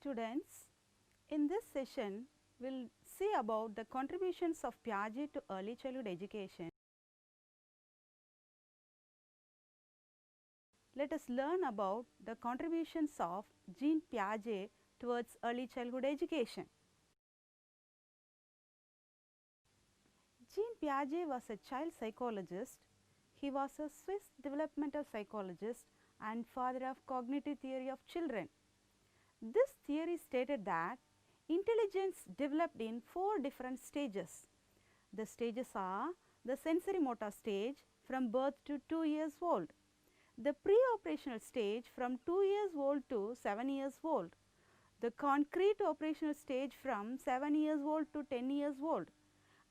Students, in this session, we will see about the contributions of Piaget to early childhood education. Let us learn about the contributions of Jean Piaget towards early childhood education. Jean Piaget was a child psychologist. He was a Swiss developmental psychologist and father of cognitive theory of children. This theory stated that intelligence developed in 4 different stages. The stages are the sensory motor stage from birth to 2 years old, the pre-operational stage from 2 years old to 7 years old, the concrete operational stage from 7 years old to 10 years old,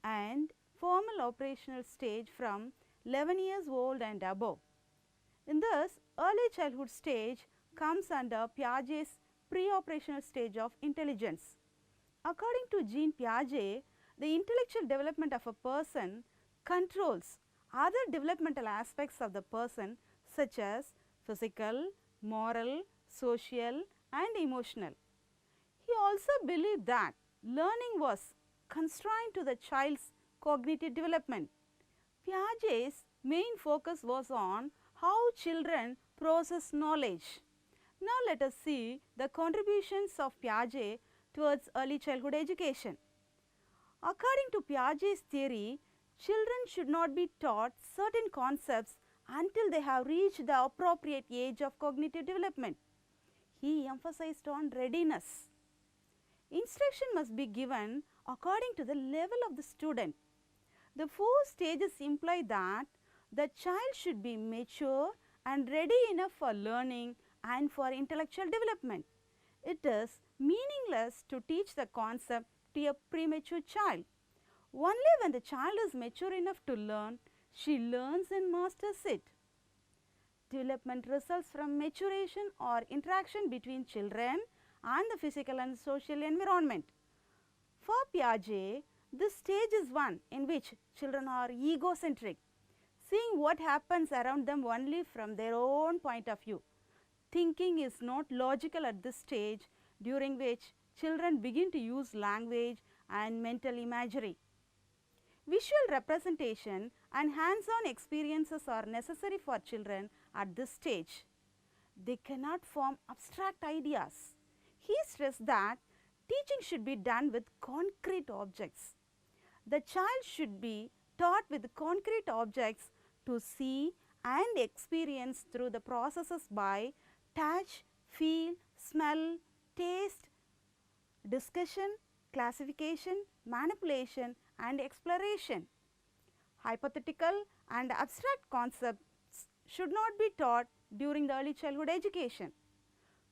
and formal operational stage from 11 years old and above. In this, early childhood stage comes under Piaget's pre-operational stage of intelligence. According to Jean Piaget, the intellectual development of a person controls other developmental aspects of the person such as physical, moral, social and emotional. He also believed that learning was constrained to the child's cognitive development. Piaget's main focus was on how children process knowledge. Now, let us see the contributions of Piaget towards early childhood education. According to Piaget's theory, children should not be taught certain concepts until they have reached the appropriate age of cognitive development. He emphasized on readiness. Instruction must be given according to the level of the student. The 4 stages imply that the child should be mature and ready enough for learning and for intellectual development. It is meaningless to teach the concept to a premature child. Only when the child is mature enough to learn, she learns and masters it. Development results from maturation or interaction between children and the physical and social environment. For Piaget, this stage is one in which children are egocentric, seeing what happens around them only from their own point of view. Thinking is not logical at this stage, during which children begin to use language and mental imagery. Visual representation and hands-on experiences are necessary for children at this stage. They cannot form abstract ideas. He stressed that teaching should be done with concrete objects. The child should be taught with concrete objects to see and experience through the processes by touch, feel, smell, taste, discussion, classification, manipulation and exploration. Hypothetical and abstract concepts should not be taught during the early childhood education.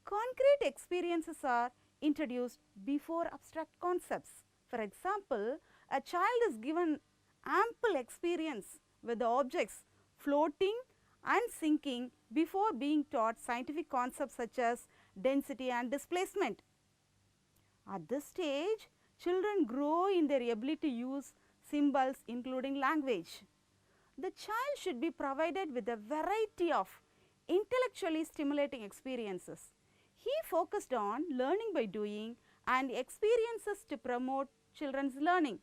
Concrete experiences are introduced before abstract concepts. For example, a child is given ample experience with the objects floating and sinking before being taught scientific concepts such as density and displacement. At this stage, children grow in their ability to use symbols including language. The child should be provided with a variety of intellectually stimulating experiences. He focused on learning by doing and experiences to promote children's learning.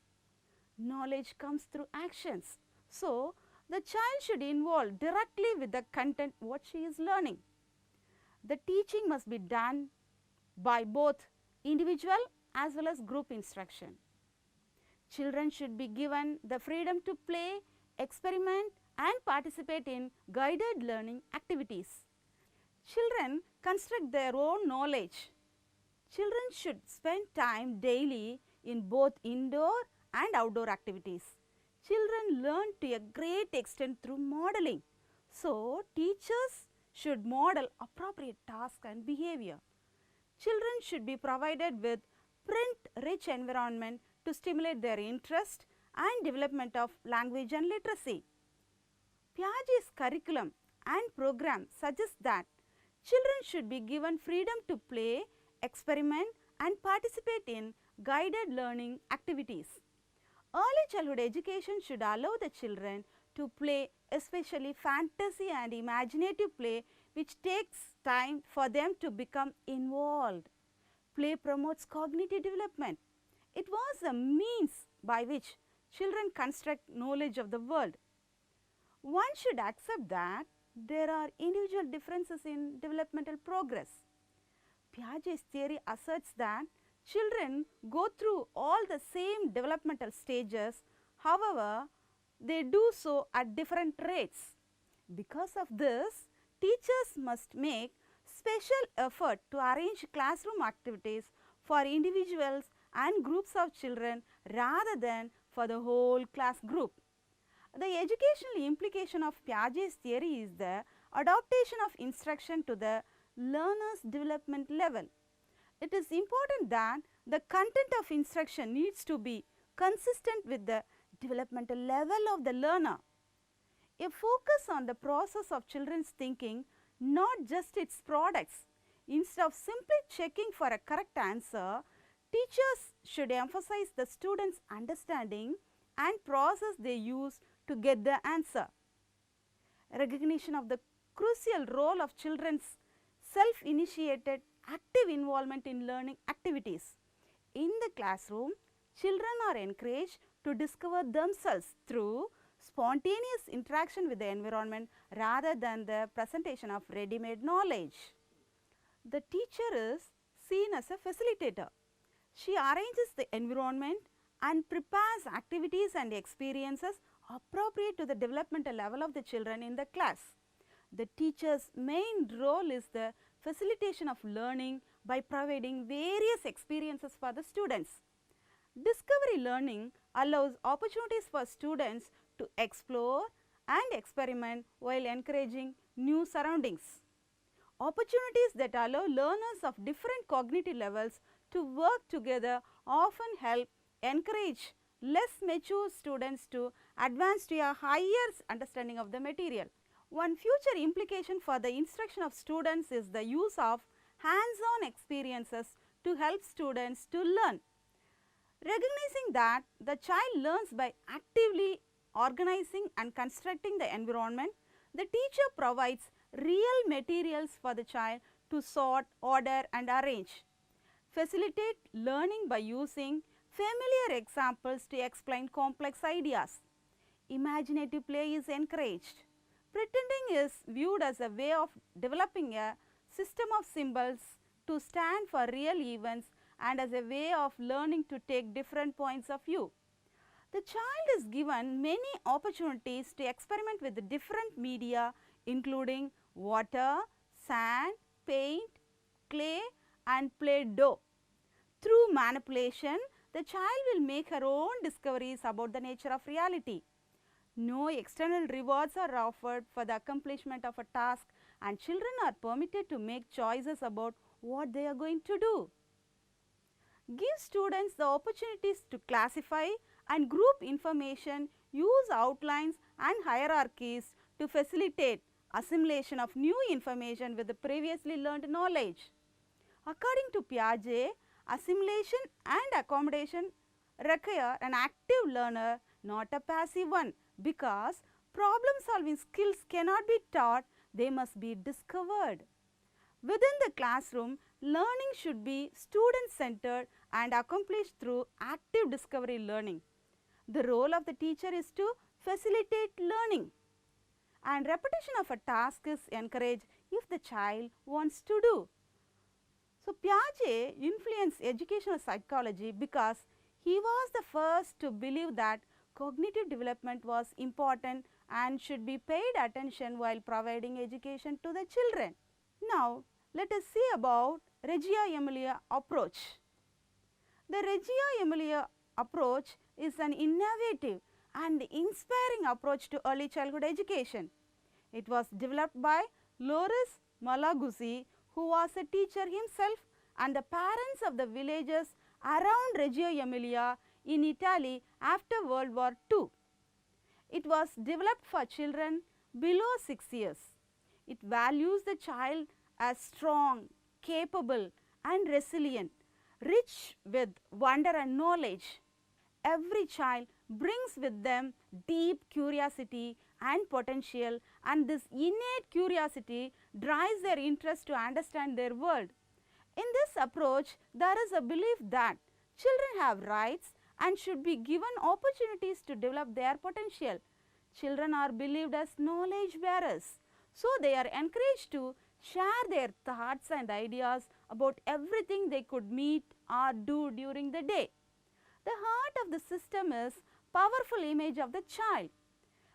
Knowledge comes through actions. So, the child should involve directly with the content what she is learning. The teaching must be done by both individual as well as group instruction. Children should be given the freedom to play, experiment and participate in guided learning activities. Children construct their own knowledge. Children should spend time daily in both indoor and outdoor activities. Children learn to a great extent through modeling. So, teachers should model appropriate task and behavior. Children should be provided with print-rich environment to stimulate their interest and development of language and literacy. Piaget's curriculum and program suggests that children should be given freedom to play, experiment and participate in guided learning activities. Early childhood education should allow the children to play, especially fantasy and imaginative play, which takes time for them to become involved. Play promotes cognitive development. It was a means by which children construct knowledge of the world. One should accept that there are individual differences in developmental progress. Piaget's theory asserts that children go through all the same developmental stages, however, they do so at different rates. Because of this, teachers must make special effort to arrange classroom activities for individuals and groups of children rather than for the whole class group. The educational implication of Piaget's theory is the adaptation of instruction to the learner's development level. It is important that the content of instruction needs to be consistent with the developmental level of the learner. A focus on the process of children's thinking, not just its products. Instead of simply checking for a correct answer, teachers should emphasize the students' understanding and process they use to get the answer. Recognition of the crucial role of children's self-initiated active involvement in learning activities. In the classroom, children are encouraged to discover themselves through spontaneous interaction with the environment rather than the presentation of ready-made knowledge. The teacher is seen as a facilitator. She arranges the environment and prepares activities and experiences appropriate to the developmental level of the children in the class. The teacher's main role is the facilitation of learning by providing various experiences for the students. Discovery learning allows opportunities for students to explore and experiment while encouraging new surroundings. Opportunities that allow learners of different cognitive levels to work together often help encourage less mature students to advance to a higher understanding of the material. One future implication for the instruction of students is the use of hands-on experiences to help students to learn. Recognizing that the child learns by actively organizing and constructing the environment, the teacher provides real materials for the child to sort, order and arrange. Facilitate learning by using familiar examples to explain complex ideas. Imaginative play is encouraged. Pretending is viewed as a way of developing a system of symbols to stand for real events and as a way of learning to take different points of view. The child is given many opportunities to experiment with the different media including water, sand, paint, clay and play-doh. Through manipulation, the child will make her own discoveries about the nature of reality. No external rewards are offered for the accomplishment of a task and children are permitted to make choices about what they are going to do. Give students the opportunities to classify and group information, use outlines and hierarchies to facilitate assimilation of new information with the previously learned knowledge. According to Piaget, assimilation and accommodation require an active learner, not a passive one, because problem solving skills cannot be taught, they must be discovered. Within the classroom, learning should be student centered and accomplished through active discovery learning. The role of the teacher is to facilitate learning, and repetition of a task is encouraged if the child wants to do. So, Piaget influenced educational psychology because he was the first to believe that cognitive development was important and should be paid attention while providing education to the children. Now, let us see about Regio Emilia approach. The Regio Emilia approach is an innovative and inspiring approach to early childhood education. It was developed by Loris Malaguzzi, who was a teacher himself, and the parents of the villagers around Regio Emilia in Italy after World War II. It was developed for children below 6 years. It values the child as strong, capable and resilient, rich with wonder and knowledge. Every child brings with them deep curiosity and potential, and this innate curiosity drives their interest to understand their world. In this approach, there is a belief that children have rights and should be given opportunities to develop their potential. Children are believed as knowledge bearers, so they are encouraged to share their thoughts and ideas about everything they could meet or do during the day. The heart of the system is powerful image of the child.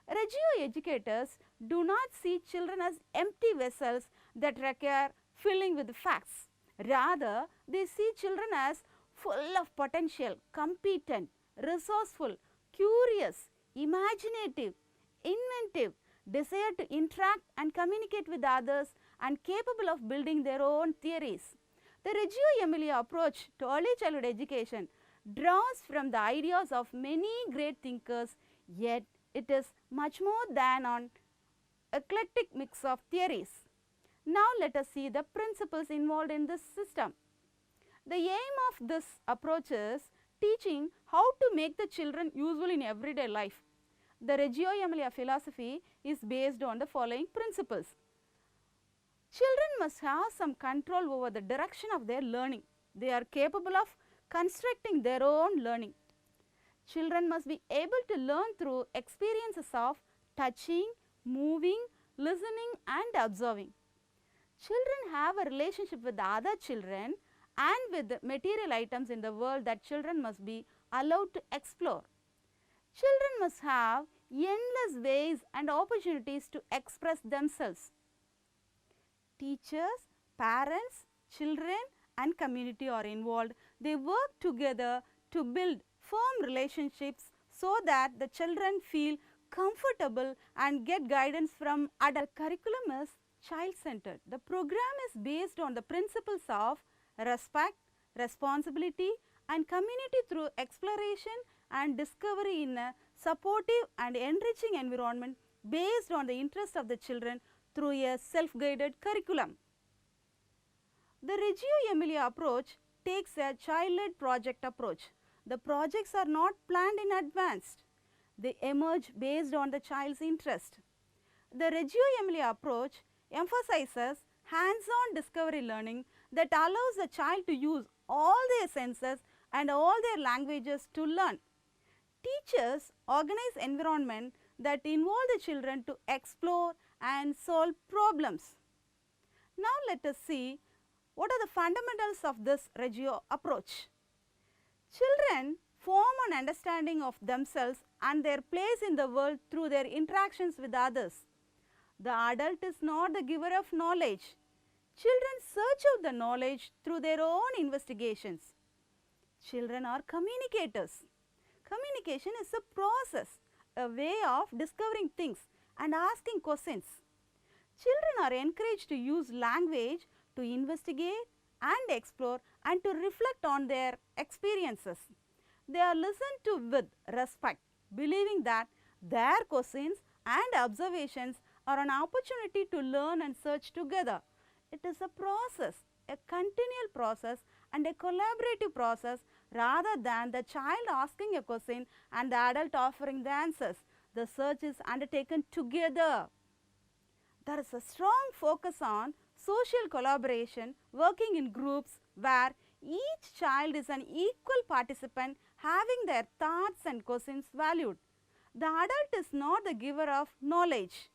Regio educators do not see children as empty vessels that require filling with facts. Rather, they see children as full of potential, competent, resourceful, curious, imaginative, inventive, desire to interact and communicate with others, and capable of building their own theories. The Regio Emilia approach to early childhood education draws from the ideas of many great thinkers, yet it is much more than an eclectic mix of theories. Now, let us see the principles involved in this system. The aim of this approach is teaching how to make the children useful in everyday life. The Regio Emilia philosophy is based on the following principles. Children must have some control over the direction of their learning. They are capable of constructing their own learning. Children must be able to learn through experiences of touching, moving, listening and observing. Children have a relationship with other children and with material items in the world that children must be allowed to explore. Children must have endless ways and opportunities to express themselves. Teachers, parents, children and community are involved. They work together to build firm relationships so that the children feel comfortable and get guidance from adult. Curriculum is child-centered. The program is based on the principles of respect, responsibility and community through exploration and discovery in a supportive and enriching environment based on the interest of the children through a self-guided curriculum. The Regio Emilia approach takes a child-led project approach. The projects are not planned in advance. They emerge based on the child's interest. The Regio Emilia approach emphasizes hands-on discovery learning that allows the child to use all their senses and all their languages to learn. Teachers organize environment that involve the children to explore and solve problems. Now, let us see what are the fundamentals of this Regio approach. Children form an understanding of themselves and their place in the world through their interactions with others. The adult is not the giver of knowledge. Children search out the knowledge through their own investigations. Children are communicators. Communication is a process, a way of discovering things and asking questions. Children are encouraged to use language to investigate and explore and to reflect on their experiences. They are listened to with respect, believing that their questions and observations are an opportunity to learn and search together. It is a process, a continual process and a collaborative process rather than the child asking a question and the adult offering the answers. The search is undertaken together. There is a strong focus on social collaboration, working in groups where each child is an equal participant having their thoughts and questions valued. The adult is not the giver of knowledge.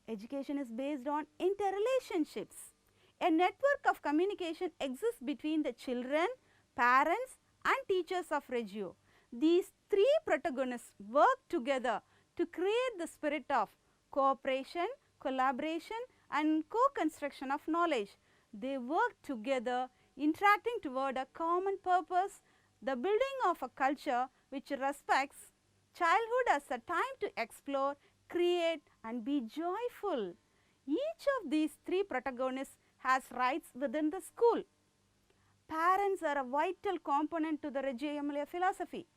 Education is based on interrelationships. A network of communication exists between the children, parents and teachers of Regio. These three protagonists work together to create the spirit of cooperation, collaboration and co-construction of knowledge. They work together interacting toward a common purpose, the building of a culture which respects childhood as a time to explore, create and be joyful. Each of these three protagonists has rights within the school. Parents are a vital component to the Regio Emilia philosophy.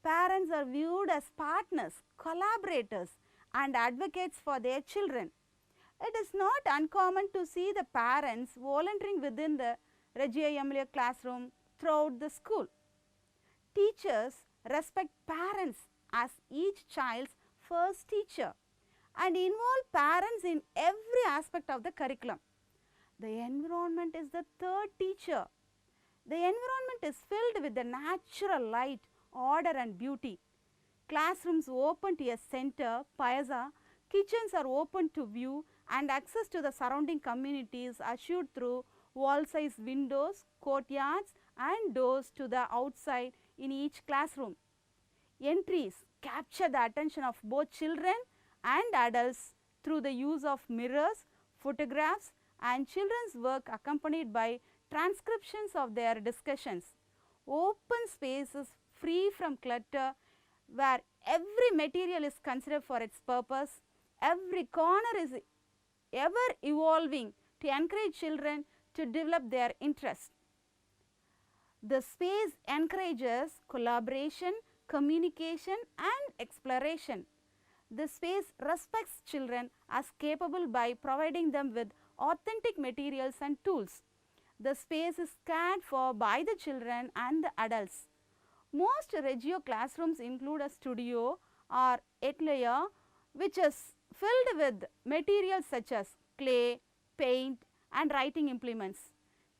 Parents are viewed as partners, collaborators and advocates for their children. It is not uncommon to see the parents volunteering within the Regio Emilia classroom throughout the school. Teachers respect parents as each child's first teacher and involve parents in every aspect of the curriculum. The environment is the third teacher. The environment is filled with the natural light, order and beauty. Classrooms open to a center, piazza, kitchens are open to view and access to the surrounding communities assured through wall-sized windows, courtyards and doors to the outside in each classroom. Entries capture the attention of both children and adults through the use of mirrors, photographs and children's work accompanied by transcriptions of their discussions. Open spaces free from clutter where every material is considered for its purpose, every corner is ever evolving to encourage children to develop their interest. The space encourages collaboration, communication and exploration. The space respects children as capable by providing them with authentic materials and tools. The space is cared for by the children and the adults. Most Regio classrooms include a studio or atelier which is filled with materials such as clay, paint and writing implements.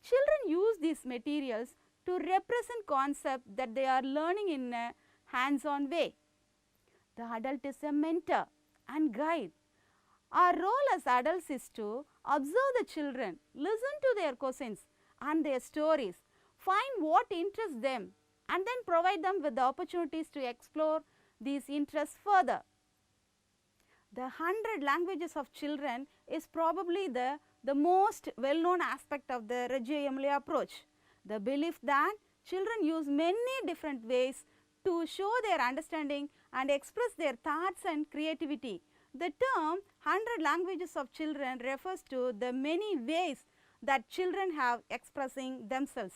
Children use these materials to represent concepts that they are learning in a hands-on way. The adult is a mentor and guide. Our role as adults is to observe the children, listen to their questions and their stories, find what interests them and then provide them with the opportunities to explore these interests further. The 100 languages of children is probably the most well-known aspect of the Regio Emilia approach. The belief that children use many different ways to show their understanding and express their thoughts and creativity. The term 100 languages of children refers to the many ways that children have expressing themselves.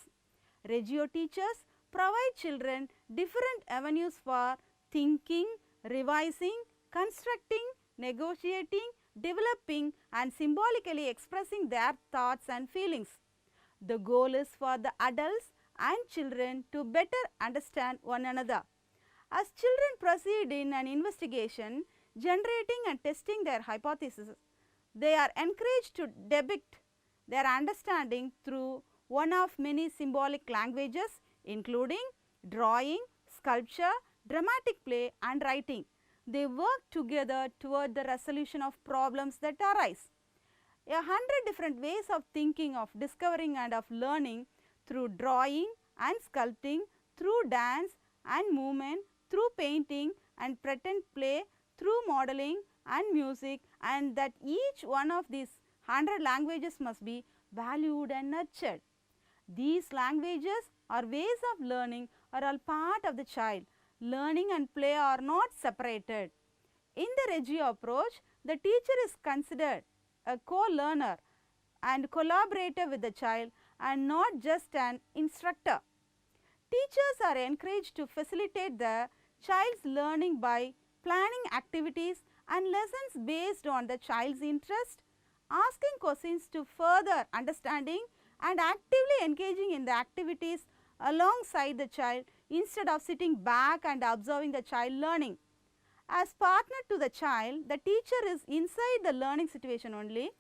Regio teachers provide children different avenues for thinking, revising, constructing, negotiating, developing and symbolically expressing their thoughts and feelings. The goal is for the adults and children to better understand one another. As children proceed in an investigation, generating and testing their hypotheses, they are encouraged to depict their understanding through one of many symbolic languages including drawing, sculpture, dramatic play and writing. They work together toward the resolution of problems that arise. 100 different ways of thinking, of discovering and of learning through drawing and sculpting, through dance and movement, through painting and pretend play, through modeling and music, and that each one of these 100 languages must be valued and nurtured. These languages or ways of learning are all part of the child. Learning and play are not separated. In the Regio approach, the teacher is considered a co-learner and collaborator with the child and not just an instructor. Teachers are encouraged to facilitate the child's learning by planning activities and lessons based on the child's interest, asking questions to further understanding and actively engaging in the activities alongside the child instead of sitting back and observing the child learning. As partner to the child, the teacher is inside the learning situation only.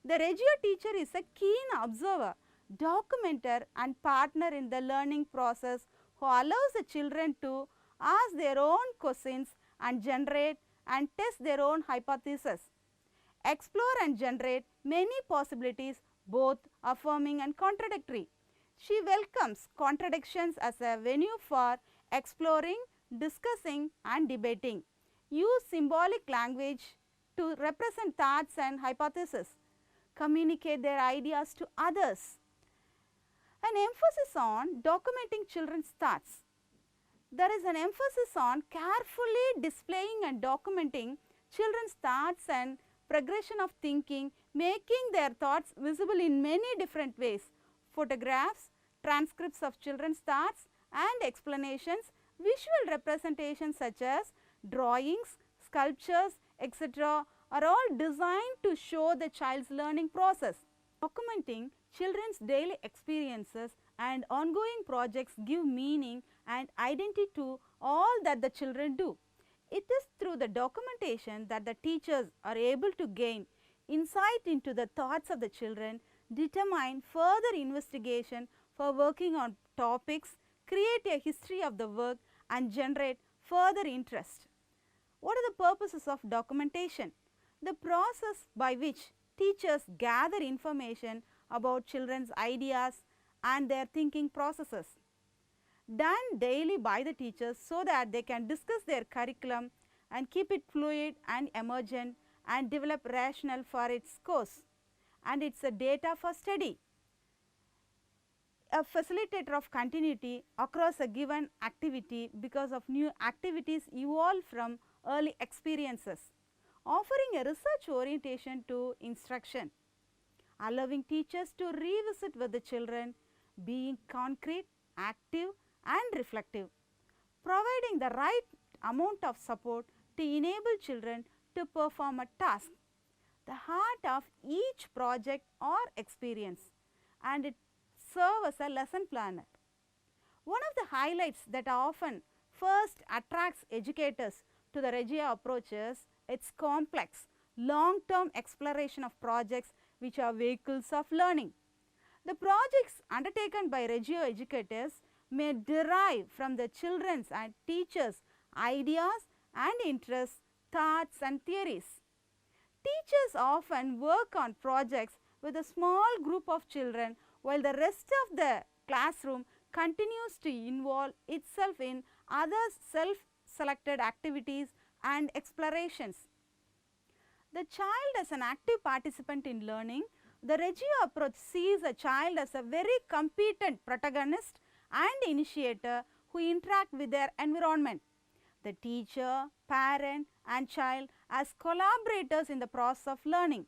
The Regio teacher is a keen observer, documenter and partner in the learning process who allows the children to ask their own questions and generate and test their own hypotheses, explore and generate many possibilities, both affirming and contradictory. She welcomes contradictions as a venue for exploring, discussing and debating. Use symbolic language to represent thoughts and hypotheses. Communicate their ideas to others. An emphasis on documenting children's thoughts. There is an emphasis on carefully displaying and documenting children's thoughts and progression of thinking, making their thoughts visible in many different ways. Photographs, transcripts of children's thoughts and explanations, visual representations such as drawings, sculptures, etc. are all designed to show the child's learning process. Documenting children's daily experiences and ongoing projects give meaning and identity to all that the children do. It is through the documentation that the teachers are able to gain insight into the thoughts of the children, determine further investigation for working on topics, create a history of the work and generate further interest. What are the purposes of documentation? The process by which teachers gather information about children's ideas and their thinking processes, done daily by the teachers so that they can discuss their curriculum and keep it fluid and emergent and develop rationale for its course, and it is a data for study. A facilitator of continuity across a given activity because of new activities evolve from early experiences, offering a research orientation to instruction, allowing teachers to revisit with the children, being concrete, active and reflective, providing the right amount of support to enable children to perform a task, the heart of each project or experience, and it serves as a lesson planner. One of the highlights that often first attracts educators to the Regio approach is its complex, long-term exploration of projects which are vehicles of learning. The projects undertaken by Regio educators may derive from the children's and teachers' ideas and interests, thoughts and theories. Teachers often work on projects with a small group of children while the rest of the classroom continues to involve itself in other self-selected activities and explorations. The child as an active participant in learning, the Regio approach sees a child as a very competent protagonist and initiator who interact with their environment. The teacher, parent and child as collaborators in the process of learning.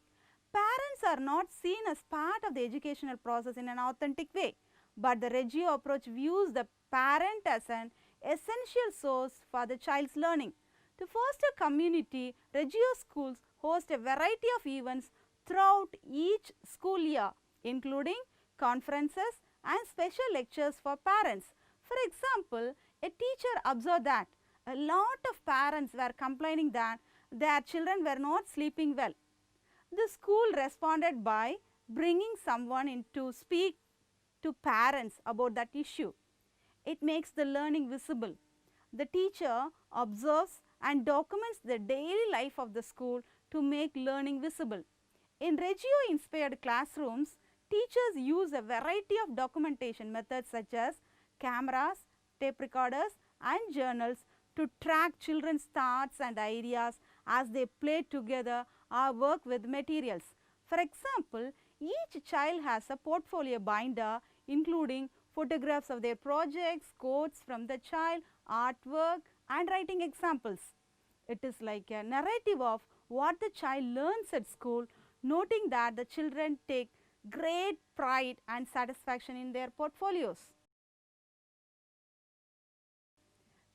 Parents are not seen as part of the educational process in an authentic way, but the Regio approach views the parent as an essential source for the child's learning. To foster community, Regio schools host a variety of events throughout each school year, including conferences and special lectures for parents. For example, a teacher observed that a lot of parents were complaining that their children were not sleeping well. The school responded by bringing someone in to speak to parents about that issue. It makes the learning visible. The teacher observes and documents the daily life of the school to make learning visible. In Regio inspired classrooms, teachers use a variety of documentation methods such as cameras, tape recorders and journals to track children's thoughts and ideas as they play together or work with materials. For example, each child has a portfolio binder including photographs of their projects, quotes from the child, artwork and writing examples. It is like a narrative of what the child learns at school, noting that the children take great pride and satisfaction in their portfolios.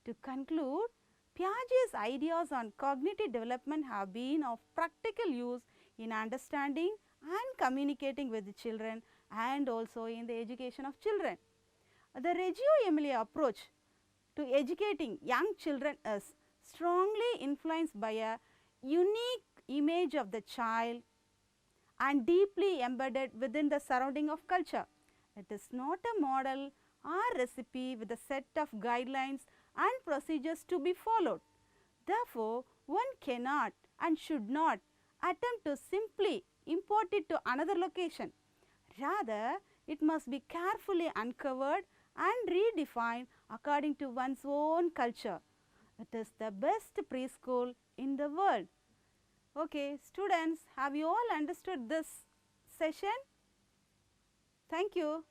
To conclude, Piaget's ideas on cognitive development have been of practical use in understanding and communicating with the children and also in the education of children. The Regio Emilia approach to educating young children is strongly influenced by a unique image of the child and deeply embedded within the surrounding of culture. It is not a model or recipe with a set of guidelines and procedures to be followed. Therefore, one cannot and should not attempt to simply import it to another location. Rather, it must be carefully uncovered and redefined according to one's own culture. It is the best preschool in the world. Okay, students, have you all understood this session? Thank you.